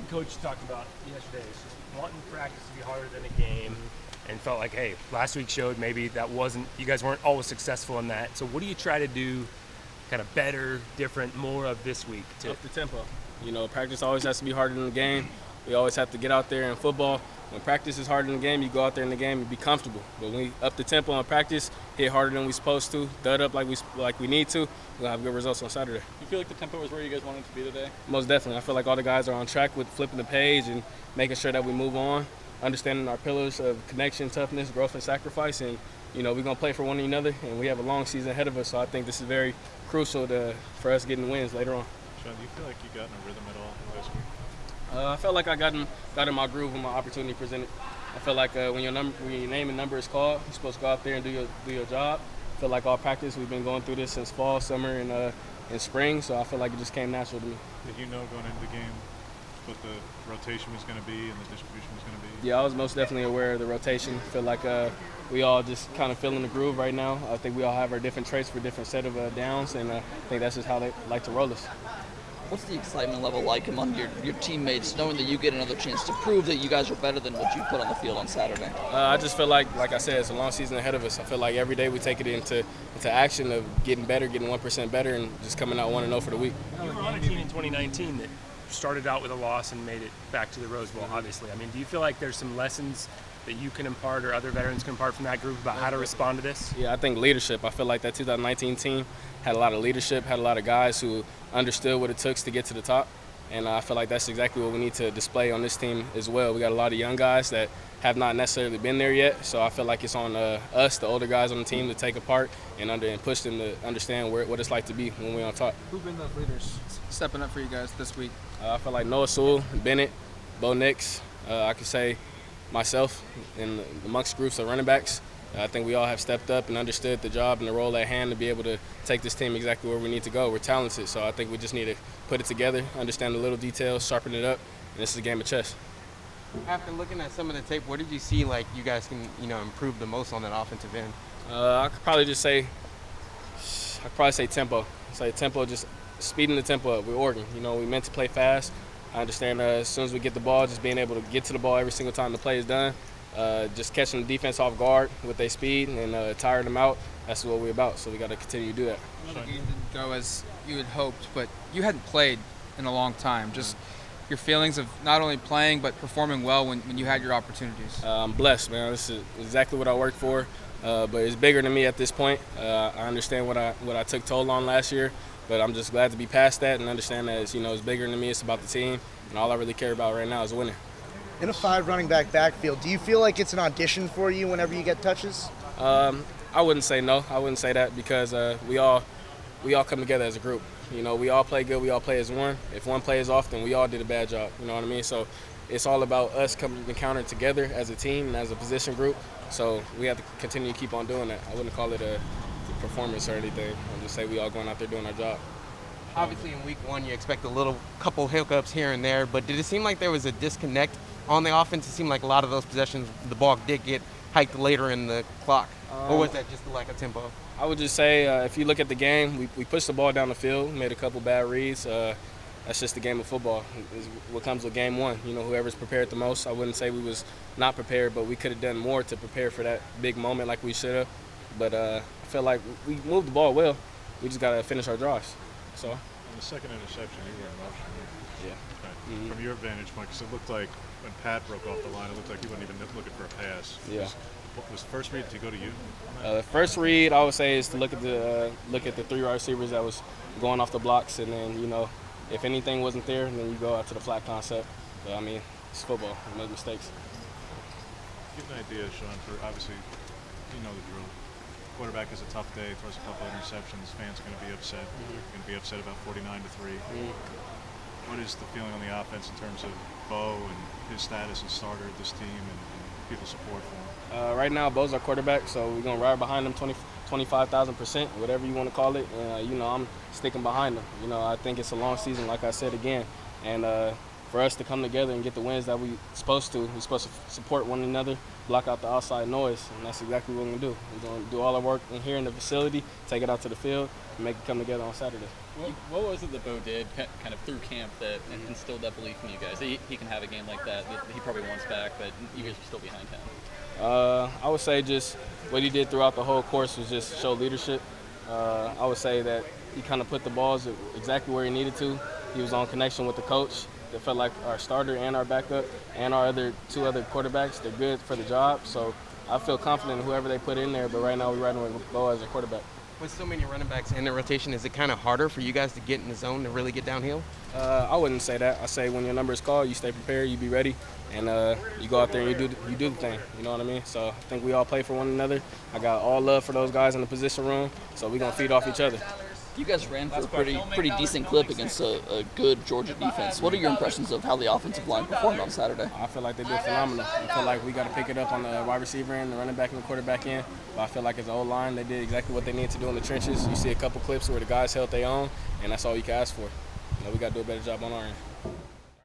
something Coach talked about yesterday is just wanting practice to be harder than a game, and felt like, hey, last week showed maybe that wasn't, you guys weren't always successful in that. So what do you try to do kind of better, different, more of this week? Up the tempo. Practice always has to be harder than the game. We always have to get out there in football. When practice is harder than the game, you go out there in the game and be comfortable. But when we up the tempo on practice, hit harder than we're supposed to, dud up like we need to, we'll have good results on Saturday. You feel like the tempo is where you guys wanted to be today? Most definitely. I feel like all the guys are on track with flipping the page and making sure that we move on, understanding our pillars of connection, toughness, growth, and sacrifice. And, we're going to play for one another, and we have a long season ahead of us. So I think this is very crucial for us getting wins later on. Sean, do you feel like you got in a rhythm at all in this week? I felt like I got in my groove when my opportunity presented. I feel like when your name and number is called, you're supposed to go out there and do your job. I feel like all practice, we've been going through this since fall, summer, and spring, so I feel like it just came natural to me. Did you know going into the game what the rotation was going to be and the distribution was going to be? Yeah, I was most definitely aware of the rotation. I feel like we all just kind of feeling the groove right now. I think we all have our different traits for different set of downs, and I think that's just how they like to roll us. What's the excitement level like among your teammates, knowing that you get another chance to prove that you guys are better than what you put on the field on Saturday? I just feel like I said, it's a long season ahead of us. I feel like every day we take it into action of getting better, getting 1% better, and just coming out 1-0 for the week. You were on a team in 2019 that started out with a loss and made it back to the Rose Bowl, obviously. I mean, do you feel like there's some lessons that you can impart or other veterans can impart from that group about how to respond to this? Yeah, I think leadership. I feel like that 2019 team had a lot of leadership, had a lot of guys who understood what it took to get to the top. And I feel like that's exactly what we need to display on this team as well. We got a lot of young guys that have not necessarily been there yet. So I feel like it's on us, the older guys on the team, to take a part and push them to understand what it's like to be when we're on top. Who've been those leaders stepping up for you guys this week? I feel like Noah Sewell, Bennett, Bo Nix, I could say myself, and amongst groups of running backs. I think we all have stepped up and understood the job and the role at hand to be able to take this team exactly where we need to go. We're talented, so I think we just need to put it together, understand the little details, sharpen it up, and this is a game of chess. After looking at some of the tape, what did you see like you guys can improve the most on that offensive end? I could probably say tempo. Say tempo, just speeding the tempo up. We're Oregon. We meant to play fast. I understand as soon as we get the ball, just being able to get to the ball every single time the play is done. Just catching the defense off guard with their speed and tiring them out. That's what we're about, so we got to continue to do that. The game didn't go as you had hoped, but you hadn't played in a long time. Just your feelings of not only playing but performing well when you had your opportunities. I'm blessed, man. This is exactly what I worked for, but it's bigger than me at this point. I understand what I took toll on last year, but I'm just glad to be past that and understand that it's bigger than me. It's about the team, and all I really care about right now is winning. In a 5 running back backfield, do you feel like it's an audition for you whenever you get touches? I wouldn't say no. I wouldn't say that because we all come together as a group. We all play good. We all play as one. If one plays off, then we all did a bad job. You know what I mean? So it's all about us coming to counter together as a team and as a position group. So we have to continue to keep on doing that. I wouldn't call it a performance or anything. I'll just say we all going out there doing our job. Obviously, in week 1, you expect a couple hiccups here and there, but did it seem like there was a disconnect on the offense? It seemed like a lot of those possessions, the ball did get hiked later in the clock. Or was that just the lack of tempo? I would just say if you look at the game, we pushed the ball down the field, made a couple bad reads. That's just the game of football. It's what comes with game 1. Whoever's prepared the most. I wouldn't say we was not prepared, but we could have done more to prepare for that big moment like we should have. But I feel like we moved the ball well. We just got to finish our drives. So. On the second interception, you were emotional. Yeah. Right. Mm-hmm. From your vantage point, because it looked like when Pat broke off the line, it looked like he wasn't even looking for a pass. Yeah. Was the first read to go to you? The first read I would say is to look at the 3 wide receivers that was going off the blocks, and then if anything wasn't there, then you go out to the flat concept. But I mean, it's football. You make mistakes. Give an idea, Sean. For obviously, the drill. Quarterback has a tough day, throws a couple of interceptions. Fans are going to be upset. Going to be upset about 49-3. What is the feeling on the offense in terms of Bo and his status as starter of this team and people's support for him? Right now, Bo's our quarterback, so we're going to ride behind him 25,000%, whatever you want to call it. I'm sticking behind him. I think it's a long season, like I said again. And for us to come together and get the wins that we're supposed to support one another, block out the outside noise, and that's exactly what we're going to do. We're going to do all our work in here in the facility, take it out to the field, and make it come together on Saturday. What was it that Bo did kind of through camp that instilled that belief in you guys? That he can have a game like that he probably wants back, but you guys are still behind him? I would say just what he did throughout the whole course was just show leadership. I would say that he kind of put the balls exactly where he needed to. He was on connection with the coach. That felt like our starter and our backup and our two other quarterbacks. They're good for the job. So I feel confident in whoever they put in there. But right now we're riding with Bo as a quarterback. With so many running backs in the rotation, is it kind of harder for you guys to get in the zone to really get downhill? I wouldn't say that. I say when your number is called, you stay prepared, you be ready, and you go out there and you do the thing. You know what I mean? So I think we all play for one another. I got all love for those guys in the position room, so we're going to feed off each other. You guys ran for a pretty decent clip against a good Georgia defense. What are your impressions of how the offensive line performed on Saturday? I feel like they did phenomenal. I feel like we got to pick it up on the wide receiver end, the running back and the quarterback end. But I feel like as an O-line, they did exactly what they need to do in the trenches. You see a couple clips where the guys held their own, and that's all you can ask for. We got to do a better job on our end.